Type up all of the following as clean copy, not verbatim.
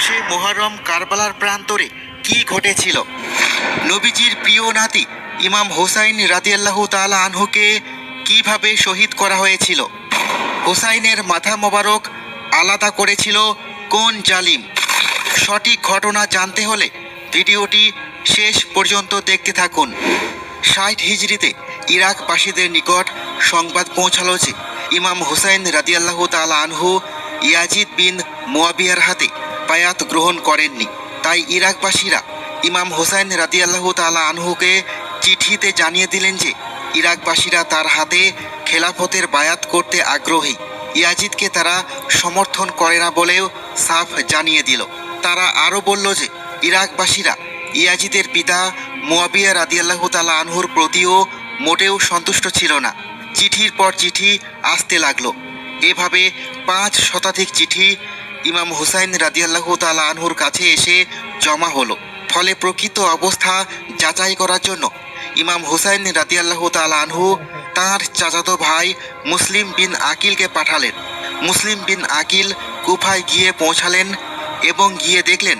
10 মুহররম কারবালার প্রান্তরে কি ঘটেছিল? নবীজির প্রিয় নাতি ইমাম হুসাইন রাদিয়াল্লাহু তাআলা আনহুকে কিভাবে শহীদ করা হয়েছিল? হুসাইনের মাথা মোবারক আলাদা করেছিল কোন জালিম? সঠিক ঘটনা জানতে হলে ভিডিওটি শেষ পর্যন্ত দেখতে থাকুন। 60 হিজরিতে ইরাকবাসীদের নিকট সংবাদ পৌঁছালো যে ইমাম হুসাইন রাদিয়াল্লাহু তাআলা আনহু ইয়াজিদ বিন মুয়াবিয়ার হাতে বায়াত গ্রহণ করেননি। তাই ইরাকবাসীরা ইমাম হুসাইন রাদিয়াল্লাহু তাআলা আনহুকে চিঠিতে জানিয়ে দিলেন যে ইরাকবাসীরা তার হাতে খেলাফতের বায়াত করতে আগ্রহী। ইয়াজিদকে তারা সমর্থন করে না বলেও সাফ জানিয়ে দিল। তারা আরও বলল যে ইরাকবাসীরা ইয়াজিদের পিতা মুয়াবিয়া রাদিয়াল্লাহু তাআলা আনহুর প্রতিও মোটেও সন্তুষ্ট ছিল না। চিঠির পর চিঠি আসতে লাগলো। এভাবে 5 শতাধিক চিঠি ইমাম হুসাইন রাদিয়াল্লাহু তাআলা আনহুর কাছে এসে জমা হলো। ফলে প্রকৃত অবস্থা যাচাই করার জন্য ইমাম হুসাইন রাদিয়াল্লাহু তাআলা আনহু তাঁর চাচাতো ভাই মুসলিম বিন আকিলকে পাঠালেন। মুসলিম বিন আকিল কুফায় গিয়ে পৌঁছালেন এবং গিয়ে দেখলেন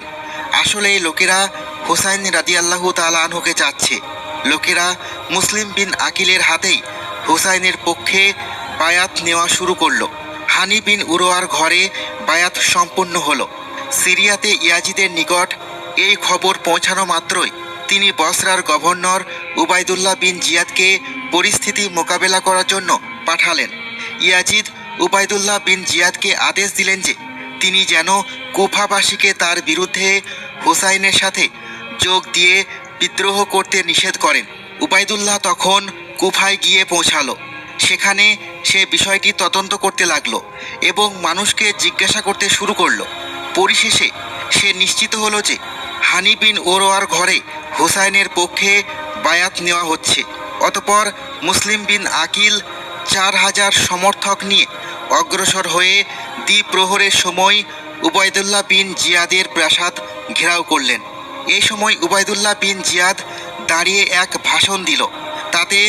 আসলেই লোকেরা হুসাইন রাদিয়াল্লাহু তাআলা আনহুকে চাচ্ছে। লোকেরা মুসলিম বিন আকিলের হাতেই হুসাইনের পক্ষে বায়াত নেওয়া শুরু করলো। হানি বিন উরওয়ার ঘরে বায়াত সম্পূর্ণ হলো। সিরিয়াতে ইয়াজিদের নিকট এই খবর পৌঁছানো মাত্রই তিনি বসরার গভর্নর উবাইদুল্লাহ বিন জিয়াদকে পরিস্থিতি মোকাবেলা করার জন্য পাঠালেন। ইয়াজিদ উবাইদুল্লাহ বিন জিয়াদকে আদেশ দিলেন যে তিনি যেন কুফাবাসীকে তার বিরুদ্ধে হুসাইনের সাথে যোগ দিয়ে বিদ্রোহ করতে নিষেধ করেন। উবাইদুল্লাহ তখন কুফায় গিয়ে পৌঁছালো। সেখানে সে বিষয়টি তদন্ত করতে লাগলো এবং মানুষকে জিজ্ঞাসা করতে শুরু করলো। পরিশেষে সে নিশ্চিত হলো যে হানি বিন ওরওয়ার ঘরে হুসাইনের পক্ষে বায়াত নেওয়া হচ্ছে। অতপর মুসলিম বিন আকিল 4000 সমর্থক নিয়ে অগ্রসর হয়ে দ্বিপ্রহরের সময় উবাইদুল্লাহ বিন জিয়াদের প্রাসাদ ঘেরাও করলেন। এই সময় উবাইদুল্লাহ বিন জিয়াদ দাঁড়িয়ে এক ভাষণ দিল। তাতে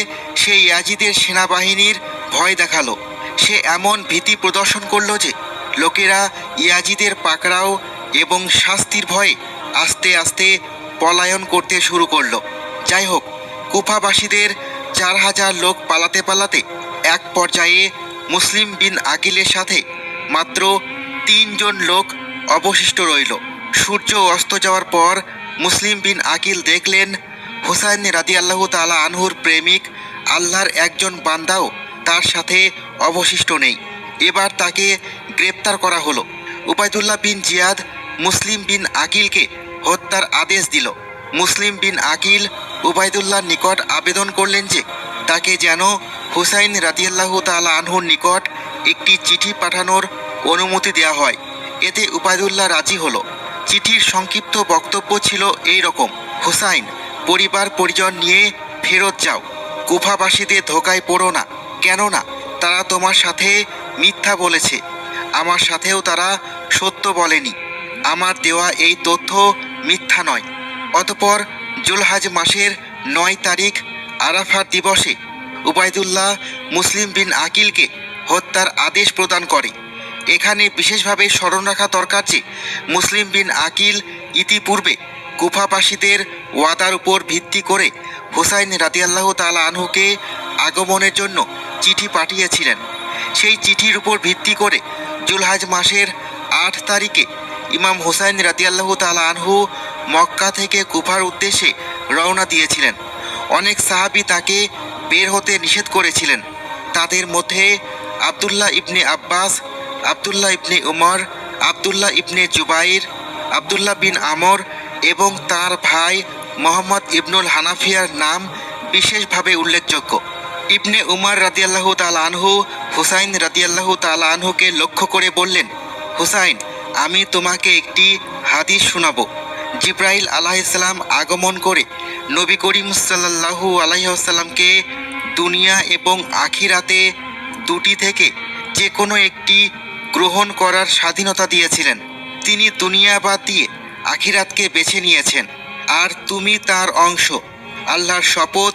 সে ইয়াজিদের সেনাবাহিনীর ভয় দেখালো। সে এমন ভীতি প্রদর্শন করলো যে লোকেরা ইয়াজিদের পাকড়াও এবং শাস্তির ভয়ে আস্তে আস্তে পলায়ন করতে শুরু করলো। যাই হোক, কুফাবাসীদের 4000 লোক পালাতে পালাতে এক পর্যায়ে মুসলিম বিন আকিলের সাথে মাত্র 3 জন লোক অবশিষ্ট রইল। সূর্য অস্ত যাওয়ার পর মুসলিম বিন আকিল দেখলেন হুসাইন রাদিয়াল্লাহু তাআলা আনহুর প্রেমিক আল্লাহর একজন বান্দাও তার সাথে অবশিষ্ট নেই। এবার তাকে গ্রেপ্তার করা হলো। উবাইদুল্লাহ বিন জিয়াদ মুসলিম বিন আকিলকে হত্যার আদেশ দিল। মুসলিম বিন আকিল উবাইদুল্লাহর নিকট আবেদন করলেন যে তাকে যেন হুসাইন রাদিয়াল্লাহু তাআলা আনহুর নিকট একটি চিঠি পাঠানোর অনুমতি দেওয়া হয়। এতে উবাইদুল্লাহ রাজি হলো। চিঠির সংক্ষিপ্ত বক্তব্য ছিল এই রকম: হুসাইন, পরিবার পরিজন নিয়ে ফেরত যাও। কুফাবাসীদের ধোকায় পড়ো না, কেননা তারা তোমার সাথে মিথ্যা বলেছে। আমার সাথেও তারা সত্য বলেনি। আমার দেওয়া এই তথ্য মিথ্যা নয়। অতপর জুলহাজ মাসের 9 তারিখ আরাফাত দিবসে উবাইদুল্লাহ মুসলিম বিন আকিলকে হত্যার আদেশ প্রদান করে। এখানে বিশেষভাবে স্মরণ রাখা দরকার যে মুসলিম বিন আকিল ইতিপূর্বে কুফাবাসীদের ওয়াদার উপর ভিত্তি করে হুসাইন রাদিয়াল্লাহু তাআলা আনহুকে আগমনের জন্য চিঠি পাঠিয়েছিলেন। সেই চিঠির উপর ভিত্তি করে জুলহাজ মাসের 8 তারিখে ইমাম হুসাইন রাদিয়াল্লাহু তাআলা আনহু মক্কা থেকে কুফার উদ্দেশ্যে রওনা দিয়েছিলেন। অনেক সাহাবী তাকে বের হতে নিষেধ করেছিলেন। তাদের মধ্যে আবদুল্লাহ ইবনে আব্বাস, আবদুল্লাহ ইবনে উমর, আবদুল্লাহ ইবনে জুবাইর, আবদুল্লাহ বিন আমর এবং তার ভাই মোহাম্মদ ইবনুল হানাফিয়ার নাম বিশেষভাবে উল্লেখযোগ্য। ইবনে উমর রাদিয়াল্লাহু তাআলা আনহু হুসাইন রাদিয়াল্লাহু তাআলা আনহুকে লক্ষ্য করে বললেন, হুসাইন, আমি তোমাকে একটি হাদিস শোনাবো। জিব্রাইল আলাইহিসসালাম আগমন করে নবী করিম সাল্লাল্লাহু আলাইহি ওয়াসাল্লামকে দুনিয়া এবং আখিরাতে দুটি থেকে যে কোনো একটি গ্রহণ করার স্বাধীনতা দিয়েছিলেন। তিনি দুনিয়া বাদ দিয়ে আখিরাতকে বেছে নিয়েছেন, আর তুমি তার অংশ। আল্লাহর শপথ,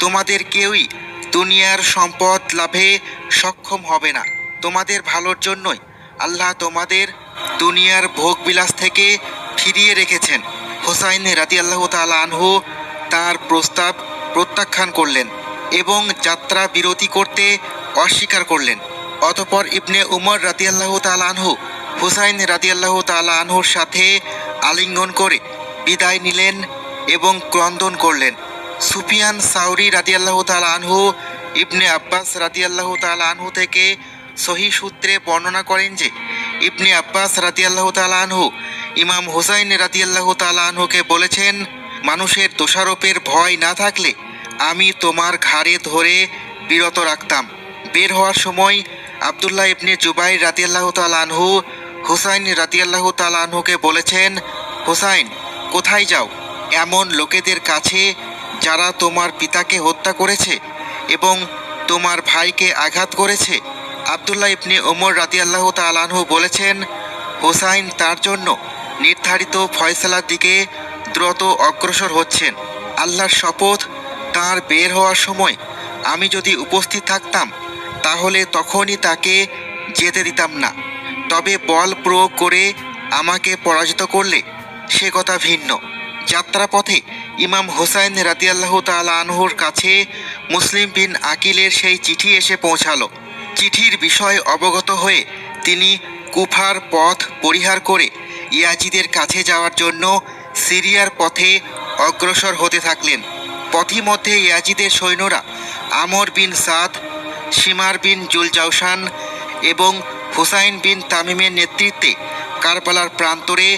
তোমাদের কেউই দুনিয়ার সম্পদ লাভে সক্ষম হবে না। তোমাদের ভালোর জন্যই আল্লাহ তোমাদের দুনিয়ার ভোগবিলাস থেকে ফিরিয়ে রেখেছেন। হোসাইন রাদিয়াল্লাহু তাআলা আনহু তার প্রস্তাব প্রত্যাখ্যান করলেন এবং যাত্রা বিরতি করতে অস্বীকার করলেন। অতঃপর ইবনে উমর রাদিয়াল্লাহু তাআলা আনহু হুসাইন রাদিয়াল্লাহু তাআলা আনহুর সাথে আলিঙ্গন করে বিদায় নিলেন এবং ক্রন্দন করলেন। সুফিয়ান সাউরি রাদিয়াল্লাহু তাআলা আনহু ইবনে আব্বাস রাদিয়াল্লাহু তাআলা আনহু থেকে সহিহ সূত্রে বর্ণনা করেন যে ইবনে আব্বাস রাদিয়াল্লাহু তাআলা আনহু ইমাম হুসাইন রাদিয়াল্লাহু তাআলা আনহুকে বলেছেন, মানুষের দোষারোপের ভয় না থাকলে আমি তোমার ঘাড়ে ধরে বিরত রাখতাম। বের হওয়ার সময় আব্দুল্লাহ ইবনে জুবাইর রাদিয়াল্লাহু তাআলা আনহু হুসাইন রাদিয়াল্লাহু তাআলা আনহুকে বলেছেন, হুসাইন কোথায় যাও? এমন লোকেদের কাছে যারা তোমার পিতাকে হত্যা করেছে এবং তোমার ভাইকে আঘাত করেছে। আব্দুল্লাহ ইবনে ওমর রাদিয়াল্লাহু তাআলা আনহু বলেছেন, হুসাইন তার জন্য নির্ধারিত ফয়সালার দিকে দ্রুত অগ্রসর হচ্ছেন। আল্লাহর শপথ, তার বের হওয়ার সময় আমি যদি উপস্থিত থাকতাম তাহলে তখনই তাকে যেতে দিতাম না, তবে বল প্রয়োগ করে আমাকে পরাজিত করলে সে কথা ভিন্ন। যাত্রাপথে ইমাম হুসাইন রাদিয়াল্লাহু তাআলা আনহুর কাছে মুসলিম বিন আকিলের সেই চিঠি এসে পৌঁছালো। চিঠির বিষয়ে অবগত হয়ে তিনি কুফার পথ পরিহার করে ইয়াজিদের কাছে যাওয়ার জন্য সিরিয়ার পথে অগ্রসর হতে থাকলেন। পথিমধ্যে ইয়াজিদের সৈন্যরা আমর বিন সাদ, শিমার বিন জুলজাউশান এবং হুসাইন বিন তামিমের নেতৃত্বে কারবালার প্রান্তরে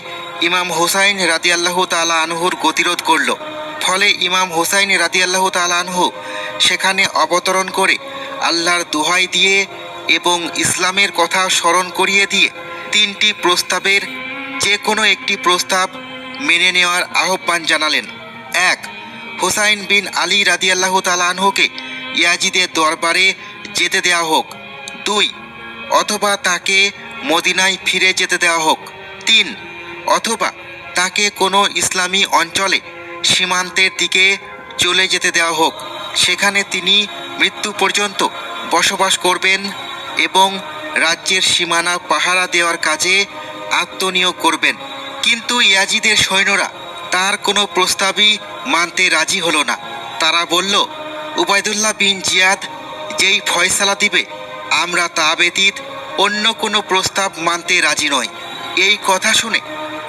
ইমাম হুসাইন রাদিয়াল্লাহু তাআলা আনহুর গতিরোধ করল। ফলে ইমাম হুসাইন রাদিয়াল্লাহু তাআলা আনহু সেখানে অবতরণ করে আল্লাহর দোহাই দিয়ে এবং ইসলামের কথা স্মরণ করিয়ে দিয়ে তিনটি প্রস্তাবের যে কোনো একটি প্রস্তাব মেনে নেওয়ার আহ্বান জানালেন। 1. হুসাইন বিন আলী রাদিয়াল্লাহু তাআলা আনহুকে ইয়াজিদের দরবারে যেতে দেওয়া হোক। 2. অথবা তাকে মদিনায় ফিরে যেতে দেওয়া হোক। 3. অথবা তাকে কোনো ইসলামী অঞ্চলে সীমান্তের দিকে চলে যেতে দেওয়া হোক, সেখানে তিনি মৃত্যু পর্যন্ত বসবাস করবেন এবং রাজ্যের সীমানা পাহারা দেওয়ার কাজে আত্মনিয়োগ করবেন। কিন্তু ইয়াজিদের সৈন্যরা তার কোনো প্রস্তাবই মানতে রাজি হলো না। তারা বলল, উবাইদুল্লাহ বিন জিয়াদ যেই ফয়সালা দিবে আমরা তা ব্যতীত অন্য কোনো প্রস্তাব মানতে রাজি নই। এই কথা শুনে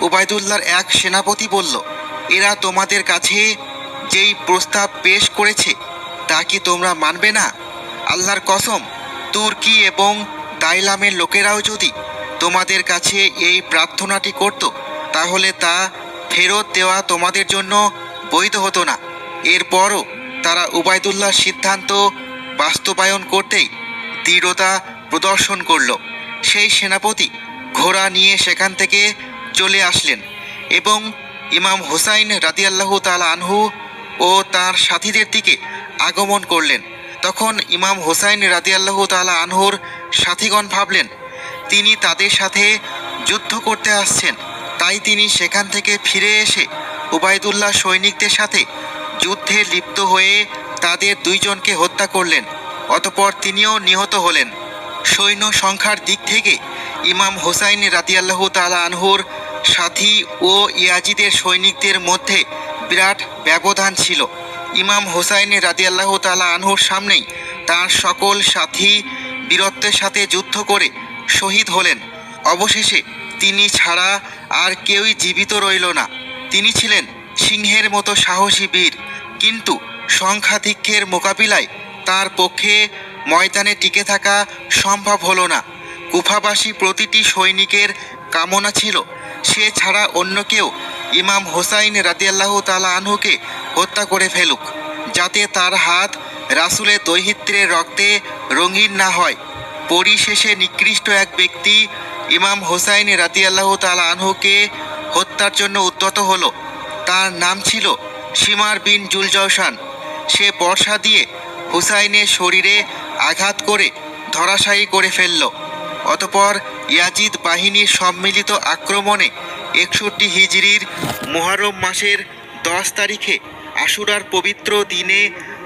উবাইদুল্লাহর এক সেনাপতি বলল, এরা তোমাদের কাছে যেই প্রস্তাব পেশ করেছে তা কি তোমরা মানবে না? আল্লাহর কসম, তুর্কি এবং দাইলামের লোকেরাও যদি তোমাদের কাছে এই প্রার্থনাটি করত তাহলে তা ফেরত দেওয়া তোমাদের জন্য বৈধ হতো না। এরপরও তারা উবাইদুল্লাহর সিদ্ধান্ত বাস্তবায়ন করতেই দৃঢ়তা প্রদর্শন করল। সেই সেনাপতি ঘোড়া নিয়ে সেখান থেকে চলে আসলেন এবং ইমাম হুসাইন রাদিয়াল্লাহু তাআলা আনহু ও তার সাথীদের দিকে আগমন করলেন। তখন ইমাম হুসাইন রাদিয়াল্লাহু তাআলা আনহুর সাথীগণ ভাবলেন তিনি তাদের সাথে যুদ্ধ করতে আসছেন, তাই তিনি সেখান থেকে ফিরে এসে উবাইদুল্লাহ সৈনিকদের সাথে যুদ্ধে লিপ্ত হয়ে তাদের দুইজনকে হত্যা করলেন। অতঃপর তিনিও নিহত হলেন। সৈন্য সংখ্যার দিক থেকে ইমাম হুসাইন রাদিয়াল্লাহু তাআলা আনহুর সাথী ও ইয়াজিদের সৈনিকদের মধ্যে বিরাট ব্যবধান ছিল। ইমাম হুসাইন রাদিয়াল্লাহু তাআলা আনহুর সামনেই তার সকল সাথী বীরত্বের সাথে যুদ্ধ করে শহীদ হলেন। অবশেষে তিনি ছাড়া আর কেউই জীবিত রইল না। তিনি ছিলেন সিংহের মতো সাহসী বীর, কিন্তু সংখ্যাধিক্যের মোকাবিলায় তার পক্ষে ময়দানে টিকে থাকা সম্ভব হলো না। কুফাবাসী প্রতিটি সৈনিকের কামনা ছিল সে ছাড়া অন্য কেউ ইমাম হুসাইন রাদিয়াল্লাহু তাআলা আনহুকে হত্যা করে ফেলুক, যাতে তার হাত রাসূলের দৌহিত্রের রক্তে রঙিন না হয়। পরিশেষে নিকৃষ্ট এক ব্যক্তি ইমাম হুসাইন রাদিয়াল্লাহু তাআলা আনহুকে হত্যার জন্য উদ্যত হলো। তার নাম ছিল শিমার বিন জুলজাউশান। সে বর্শা দিয়ে হুসাইনের শরীরে আঘাত করে ধরাশায়ী করে ফেলল। অতপর ইয়াজিদ বাহিনীর সম্মিলিত আক্রমণে 61 হিজরির মুহররম মাসের 10 তারিখে আশুরার পবিত্র দিনে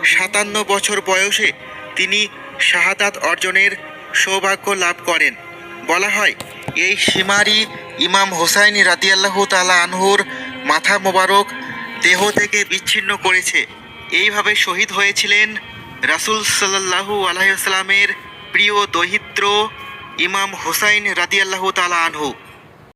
57 বছর বয়সে তিনি শাহাদাত অর্জনের সৌভাগ্য লাভ করেন। বলা হয় এই সীমারই ইমাম হোসাইন রাদিয়াল্লাহু তাআলা আনহুর মাথা মোবারক দেহ থেকে বিচ্ছিন্ন করেছে। এইভাবে শহীদ হয়েছিলেন রাসূল সাল্লাল্লাহু আলাইহি ওয়াসাল্লামের প্রিয় দৌহিত্র ইমাম হোসাইন রাদিয়াল্লাহু তাআলা আনহু।